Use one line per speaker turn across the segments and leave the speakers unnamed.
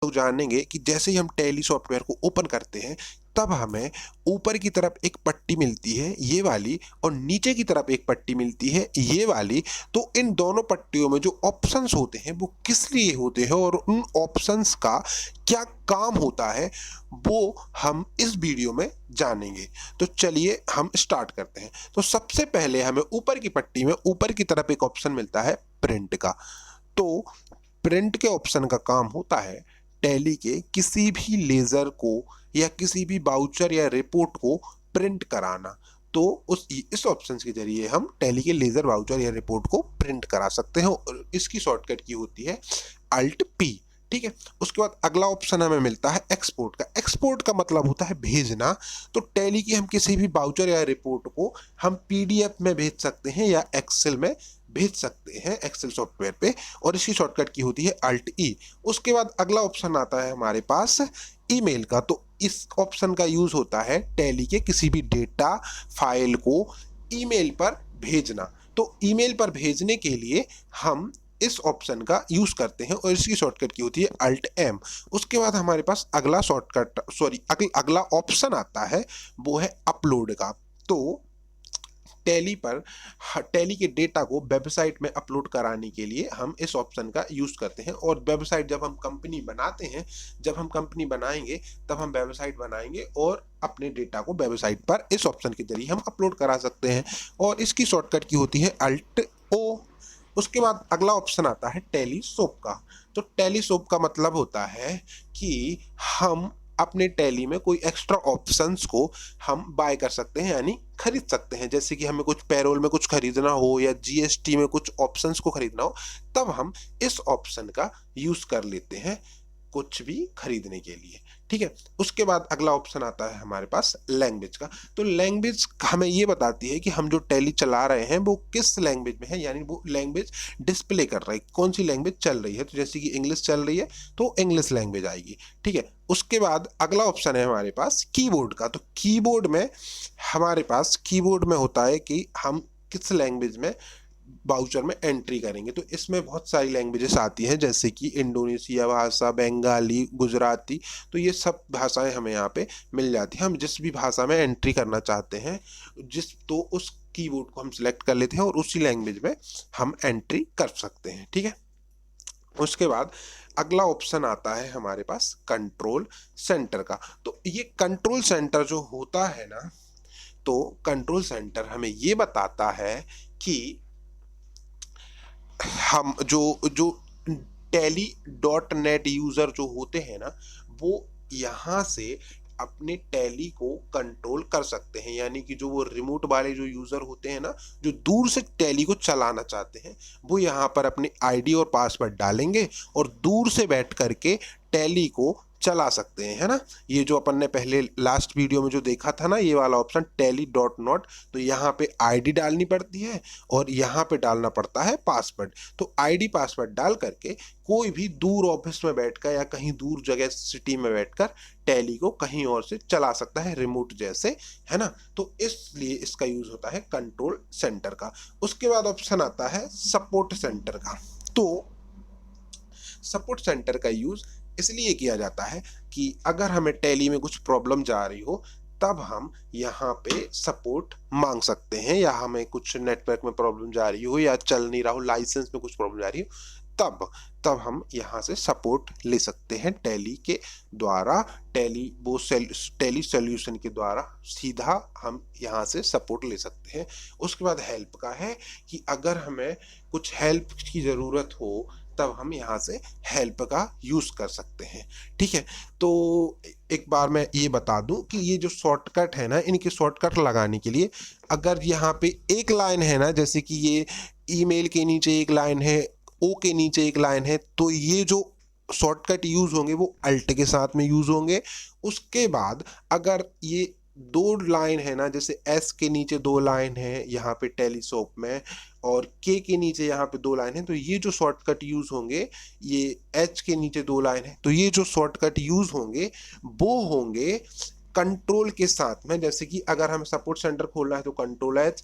लोग जानेंगे कि जैसे ही हम टैली सॉफ्टवेयर को ओपन करते हैं तब हमें ऊपर की तरफ एक पट्टी मिलती है ये वाली और नीचे की तरफ एक पट्टी मिलती है ये वाली। तो इन दोनों पट्टियों में जो ऑप्शंस होते हैं वो किस लिए होते हैं और उन ऑप्शंस का क्या काम होता है वो हम इस वीडियो में जानेंगे। तो चलिए हम स्टार्ट करते हैं। तो सबसे पहले हमें ऊपर की पट्टी में ऊपर की तरफ एक ऑप्शन मिलता है प्रिंट का। तो प्रिंट के ऑप्शन का काम होता है टैली के किसी भी लेजर को या किसी भी बाउचर या रिपोर्ट को प्रिंट कराना। तो इस ऑप्शन के जरिए हम टैली के लेजर बाउचर या रिपोर्ट को प्रिंट करा सकते हैं और इसकी शॉर्टकट की होती है अल्ट पी। ठीक है, उसके बाद अगला ऑप्शन हमें मिलता है एक्सपोर्ट का। एक्सपोर्ट का मतलब होता है भेजना। तो टैली की हम किसी भी बाउचर या रिपोर्ट को हम पीडीएफ में भेज सकते हैं या एक्सेल में भेज सकते हैं एक्सेल सॉफ्टवेयर पे, और इसकी शॉर्टकट की होती है अल्ट ई। उसके बाद अगला ऑप्शन आता है हमारे पास ईमेल का। तो इस ऑप्शन का यूज होता है टैली के किसी भी डेटा फाइल को ईमेल पर भेजना। तो ईमेल पर भेजने के लिए हम इस ऑप्शन का यूज करते हैं और इसकी शॉर्टकट की होती है अल्ट एम। उसके बाद हमारे पास अगला अगला ऑप्शन आता है वो है अपलोड का। तो टैली पर टैली के डेटा को वेबसाइट में अपलोड कराने के लिए हम इस ऑप्शन का यूज करते हैं। और वेबसाइट जब हम कंपनी बनाते हैं, जब हम कंपनी बनाएंगे तब हम वेबसाइट बनाएंगे और अपने डेटा को वेबसाइट पर इस ऑप्शन के जरिए हम अपलोड करा सकते हैं और इसकी शॉर्टकट की होती है अल्ट ओ। उसके बाद अगला ऑप्शन आता है टेलीसोप का। तो टेलीसोप का मतलब होता है कि हम अपने टैली में कोई एक्स्ट्रा ऑप्शंस को हम बाय कर सकते हैं यानी खरीद सकते हैं। जैसे कि हमें कुछ पैरोल में कुछ खरीदना हो या जीएसटी में कुछ ऑप्शंस को खरीदना हो तब हम इस ऑप्शन का यूज कर लेते हैं कुछ भी खरीदने के लिए। ठीक है, उसके बाद अगला ऑप्शन आता है हमारे पास लैंग्वेज का। तो लैंग्वेज हमें ये बताती है कि हम जो टैली चला रहे हैं वो किस लैंग्वेज में है, यानी वो लैंग्वेज डिस्प्ले कर रहा है कौन सी लैंग्वेज चल रही है। तो जैसे कि इंग्लिश चल रही है तो इंग्लिश लैंग्वेज आएगी। ठीक है, उसके बाद अगला ऑप्शन है हमारे पास कीबोर्ड का। तो कीबोर्ड में हमारे पास कीबोर्ड में होता है कि हम किस लैंग्वेज में बाउचर में एंट्री करेंगे। तो इसमें बहुत सारी लैंग्वेजेस आती हैं जैसे कि इंडोनेशिया भाषा, बंगाली, गुजराती। तो ये सब भाषाएं हमें यहाँ पे मिल जाती हैं। हम जिस भी भाषा में एंट्री करना चाहते हैं तो उस कीबोर्ड को हम सिलेक्ट कर लेते हैं और उसी लैंग्वेज में हम एंट्री कर सकते हैं। ठीक है, उसके बाद अगला ऑप्शन आता है हमारे पास कंट्रोल सेंटर का। तो ये कंट्रोल सेंटर जो होता है ना, तो कंट्रोल सेंटर हमें ये बताता है कि हम जो टैली.नेट यूजर जो होते हैं ना वो यहाँ से अपने टैली को कंट्रोल कर सकते हैं। यानी कि जो वो रिमोट वाले जो यूजर होते हैं ना जो दूर से टैली को चलाना चाहते हैं वो यहाँ पर अपने आईडी और पासवर्ड डालेंगे और दूर से बैठ करके टैली को चला सकते हैं, है ना। ये जो अपन ने पहले लास्ट वीडियो में जो देखा था ना ये वाला ऑप्शन टैली.नॉट, तो यहाँ पे आईडी डालनी पड़ती है और यहाँ पे डालना पड़ता है पासवर्ड। तो आईडी पासवर्ड डाल करके कोई भी दूर ऑफिस में बैठकर या कहीं दूर जगह सिटी में बैठकर टैली को कहीं और से चला सकता है रिमोट जैसे, है ना। तो इसलिए इसका यूज होता है कंट्रोल सेंटर का। उसके बाद ऑप्शन आता है सपोर्ट सेंटर का। तो सपोर्ट सेंटर का यूज इसलिए किया जाता है कि अगर हमें टैली में कुछ प्रॉब्लम जा रही हो तब हम यहाँ पे सपोर्ट मांग सकते हैं, या हमें कुछ नेटवर्क में प्रॉब्लम जा रही हो या चल नहीं रहा हो, लाइसेंस में कुछ प्रॉब्लम जा रही हो तब हम यहाँ से सपोर्ट ले सकते हैं टैली के द्वारा। टैली सॉल्यूशन के द्वारा सीधा हम यहाँ से सपोर्ट ले सकते हैं। उसके बाद हेल्प का है कि अगर हमें कुछ हेल्प की ज़रूरत हो तब हम यहाँ से हेल्प का यूज कर सकते हैं। ठीक है, तो एक बार मैं ये बता दूं कि ये जो शॉर्टकट है ना इनके शॉर्टकट लगाने के लिए अगर यहाँ पे एक लाइन है ना, जैसे कि ये ईमेल के नीचे एक लाइन है, ओ के नीचे एक लाइन है, तो ये जो शॉर्टकट यूज होंगे वो अल्ट के साथ में यूज होंगे। उसके बाद अगर ये दो लाइन है ना, जैसे एस के नीचे दो लाइन है यहाँ पे टेलीसोप में और के नीचे यहाँ पे दो लाइन है, तो ये जो शॉर्टकट यूज होंगे, ये एच के नीचे दो लाइन है, तो ये जो शॉर्टकट यूज होंगे वो होंगे कंट्रोल के साथ में। जैसे कि अगर हमें सपोर्ट सेंटर खोलना है तो कंट्रोल एच,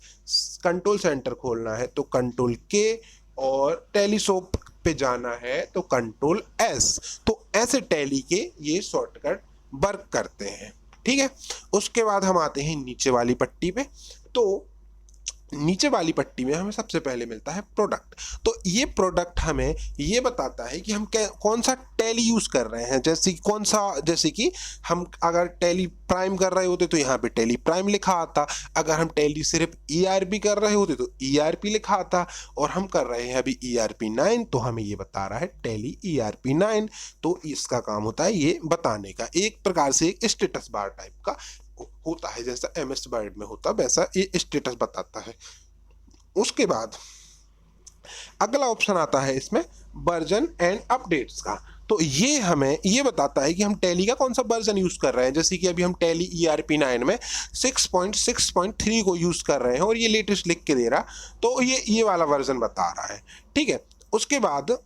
कंट्रोल सेंटर खोलना है तो कंट्रोल के, और टेलीसोप पे जाना है तो कंट्रोल एस। तो ऐसे टैली के ये शॉर्टकट वर्क करते हैं, ठीक है। उसके बाद हम आते हैं नीचे वाली पट्टी पे। तो नीचे वाली पट्टी में हमें सबसे पहले मिलता है प्रोडक्ट। तो ये प्रोडक्ट हमें ये बताता है कि हम कौन सा टैली यूज कर रहे हैं, जैसे कि हम अगर टैली प्राइम कर रहे होते तो यहाँ पे टैली प्राइम लिखा आता, अगर हम टैली सिर्फ ईआरपी कर रहे होते तो ईआरपी लिखा आता, और हम कर रहे हैं अभी ईआरपी 9 तो हमें ये बता रहा है टैली ईआरपी 9। तो इसका काम होता है ये बताने का, एक प्रकार से एक स्टेटस बार टाइप का होता है, जैसा एमएस वर्ड में होता वैसा ये स्टेटस बताता है। उसके बाद अगला ऑप्शन आता है इसमें वर्जन एंड अपडेट्स का। तो ये हमें ये बताता है कि हम टैली का कौन सा वर्जन यूज कर रहे हैं, जैसे कि अभी हम टैली ईआरपी 9 में 6.6.3 को यूज कर रहे हैं और ये लेटेस्ट लिख के दे रहा, तो ये वाला वर्जन बता रहा है, ठीक है। उसके बाद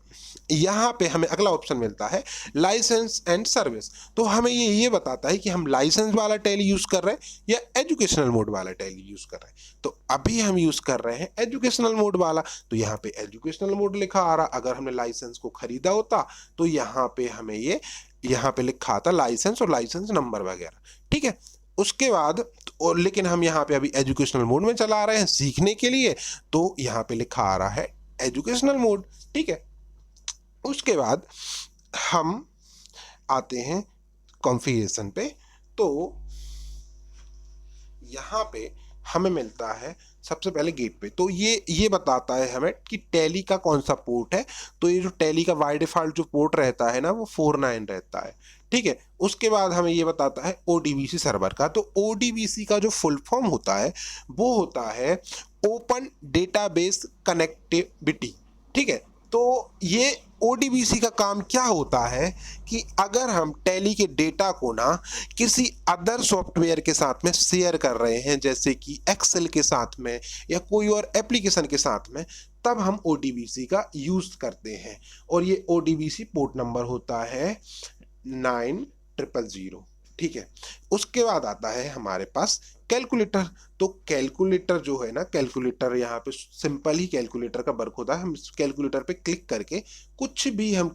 यहाँ पे हमें अगला ऑप्शन मिलता है लाइसेंस एंड सर्विस। तो हमें ये बताता है कि हम लाइसेंस वाला टैली यूज कर रहे हैं या एजुकेशनल मोड वाला टैली यूज कर रहे हैं। तो अभी हम यूज कर रहे हैं एजुकेशनल मोड वाला, तो यहाँ पे एजुकेशनल मोड लिखा आ रहा। अगर हमने लाइसेंस को खरीदा होता तो यहाँ पे हमें यहाँ पे लिखा आता लाइसेंस और लाइसेंस नंबर वगैरह, ठीक है। उसके बाद और लेकिन हम यहाँ पे अभी एजुकेशनल मोड में चला रहे हैं सीखने के लिए, तो यहाँ पे लिखा आ रहा है एजुकेशनल मोड, ठीक है। उसके बाद हम आते हैं कॉन्फ़िगरेशन पे। तो यहाँ पे हमें मिलता है सबसे पहले गेट पे। तो ये बताता है हमें कि टैली का कौन सा पोर्ट है। तो ये जो टैली का बाय डिफॉल्ट जो पोर्ट रहता है ना वो 49 रहता है, ठीक है। उसके बाद हमें ये बताता है ओडीबीसी सर्वर का। तो ओडीबीसी का जो फुल फॉर्म होता है वो होता है ओपन डेटाबेस कनेक्टिविटी, ठीक है। तो ये ओडीबीसी का काम क्या होता है कि अगर हम टैली के डेटा को ना किसी अदर सॉफ्टवेयर के साथ में शेयर कर रहे हैं, जैसे कि एक्सेल के साथ में या कोई और एप्लीकेशन के साथ में, तब हम ओडीबीसी का यूज करते हैं। और ये ओडीबीसी पोर्ट नंबर होता है 9000, ठीक है। उसके बाद आता है हमारे पास कैलकुलेटर। तो कैलकुलेटर जो है ना, कैलकुलेटर यहाँ पे सिंपल ही कैलकुलेटर का वर्क होता है। हम कैलकुलेटर पे क्लिक करके कुछ भी हम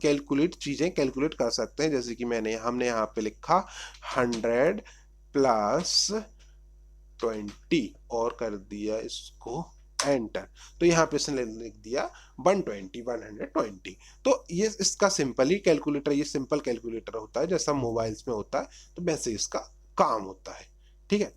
चीजें कैलकुलेट कर सकते हैं, जैसे कि हमने यहाँ पे लिखा 100 + 20 और कर दिया इसको एंटर। तो यहाँ पे इसने लिख दिया 120। तो ये इसका सिंपल ही कैलकुलेटर, ये सिंपल कैलकुलेटर होता है जैसा मोबाइल्स में होता है, तो वैसे इसका काम होता है, ठीक है।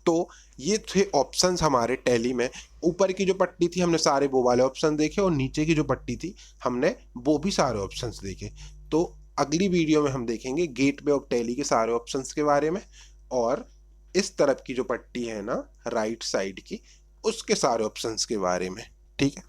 तो ये थे ऑप्शंस हमारे टैली में। ऊपर की जो पट्टी थी हमने सारे वो वाले ऑप्शन देखे, और नीचे की जो पट्टी थी हमने वो भी सारे ऑप्शंस देखे। तो अगली वीडियो में हम देखेंगे गेटवे ऑफ टैली के सारे ऑप्शंस के बारे में, और इस तरफ की जो पट्टी है ना राइट साइड की, उसके सारे ऑप्शंस के बारे में, ठीक है।